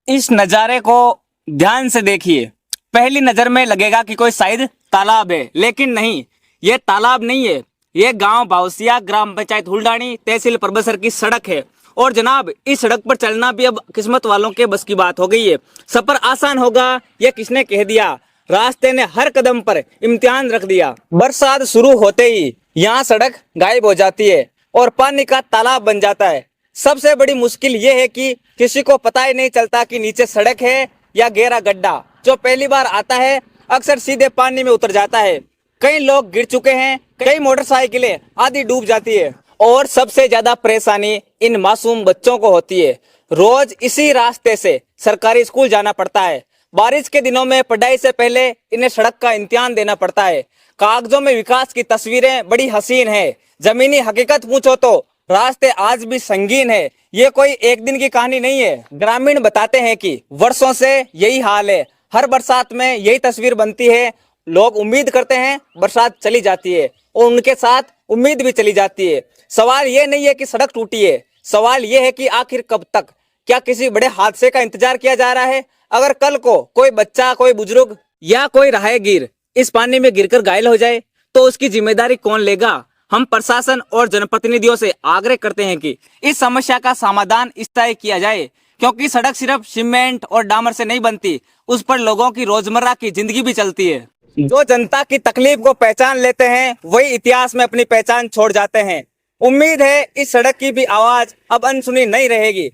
इस नज़ारे को ध्यान से देखिए। पहली नज़र में लगेगा कि कोई शायद तालाब है, लेकिन नहीं, ये तालाब नहीं है। ये गांव बाउसिया, ग्राम पंचायत हुलडानी, तहसील परबसर की सड़क है। और जनाब, इस सड़क पर चलना भी अब किस्मत वालों के बस की बात हो गई है। सफर आसान होगा ये किसने कह दिया। रास्ते ने हर कदम पर इम्तिहान रख दिया। बरसात शुरू होते ही यहाँ सड़क गायब हो जाती है और पानी का तालाब बन जाता है। सबसे बड़ी मुश्किल ये है कि किसी को पता ही नहीं चलता कि नीचे सड़क है या गहरा गड्ढा। जो पहली बार आता है अक्सर सीधे पानी में उतर जाता है। कई लोग गिर चुके हैं, कई मोटरसाइकिलें आदि डूब जाती है। और सबसे ज्यादा परेशानी इन मासूम बच्चों को होती है। रोज इसी रास्ते से सरकारी स्कूल जाना पड़ता है। बारिश के दिनों में पढ़ाई से पहले इन्हें सड़क का इम्तिहान देना पड़ता है। कागजों में विकास की तस्वीरें बड़ी हसीन है, जमीनी हकीकत पूछो तो रास्ते आज भी संगीन है। ये कोई एक दिन की कहानी नहीं है। ग्रामीण बताते हैं कि वर्षों से यही हाल है। हर बरसात में यही तस्वीर बनती है। लोग उम्मीद करते हैं, बरसात चली जाती है और उनके साथ उम्मीद भी चली जाती है। सवाल ये नहीं है कि सड़क टूटी है, सवाल ये है कि आखिर कब तक। क्या किसी बड़े हादसे का इंतजार किया जा रहा है? अगर कल को कोई बच्चा, कोई बुजुर्ग या कोई राहगीर इस पानी में गिरकर घायल हो जाए तो उसकी जिम्मेदारी कौन लेगा? हम प्रशासन और जनप्रतिनिधियों से आग्रह करते हैं कि इस समस्या का समाधान स्थायी किया जाए, क्योंकि सड़क सिर्फ सीमेंट और डामर से नहीं बनती, उस पर लोगों की रोजमर्रा की जिंदगी भी चलती है। जो जनता की तकलीफ को पहचान लेते हैं वही इतिहास में अपनी पहचान छोड़ जाते हैं। उम्मीद है इस सड़क की भी आवाज अब अनसुनी नहीं रहेगी।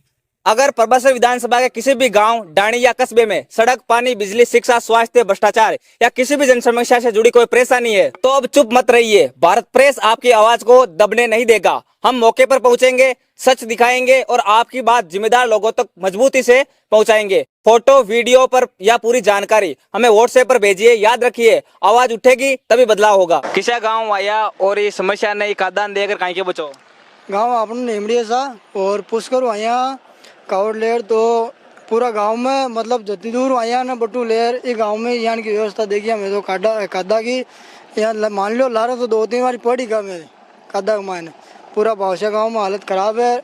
अगर परबसर विधानसभा के किसी भी गांव, डाणी या कस्बे में सड़क, पानी, बिजली, शिक्षा, स्वास्थ्य, भ्रष्टाचार या किसी भी जन समस्या से जुड़ी कोई परेशानी है तो अब चुप मत रहिए। भारत प्रेस आपकी आवाज को दबने नहीं देगा। हम मौके पर पहुंचेंगे, सच दिखाएंगे और आपकी बात जिम्मेदार लोगों तक मजबूती से पहुंचाएंगे। फोटो, वीडियो पर या पूरी जानकारी हमें व्हाट्सएप पर भेजिए। याद रखिए, आवाज उठेगी तभी बदलाव होगा। किसा गाँव आया और ये समस्या नहीं कादान देकर कहीं के बचो गाँव आपने निमड़िया सा और पुष्कर आया कावड़ लेर तो पूरा गांव में मतलब जति दूर आया ना बटू लेर ये गांव में यहाँ की व्यवस्था देखी हमें तो कादा की यहाँ मान लो लारा तो 2-3 बार पड़ी का मेरे कादा मायने पूरा बावसा गांव में हालत खराब है।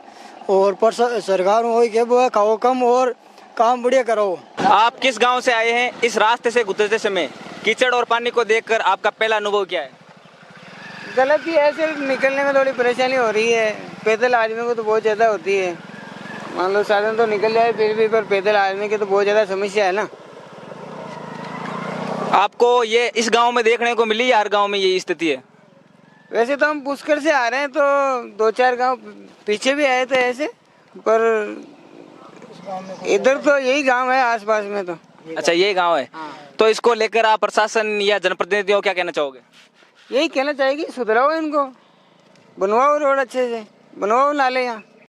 और पर सरकार हो के वो खाओ कम और काम बढ़िया करो। आप किस गांव से आए हैं? इस रास्ते से गुजरते समय कीचड़ और पानी को देखकर आपका पहला अनुभव क्या है? गलत ही ऐसे निकलने में थोड़ी परेशानी हो रही है। पैदल आदमी को तो बहुत ज़्यादा होती है। मान लो साधन तो निकल जाए फिर भी, पर पैदल आदमी की तो बहुत ज़्यादा समस्या है ना। आपको ये इस गांव में देखने को मिली या हर गांव में यही स्थिति है? वैसे तो हम पुष्कर से आ रहे हैं तो 2-4 गांव पीछे भी आए थे ऐसे, पर इधर तो यही गांव है आसपास में तो। अच्छा, यही गांव है। हाँ। तो इसको लेकर आप प्रशासन या जनप्रतिनिधियों क्या कहना चाहोगे? यही कहना चाहिए कि सुधराओ इनको, बनवाओ रोड अच्छे से, बनवाओ नाले यहाँ।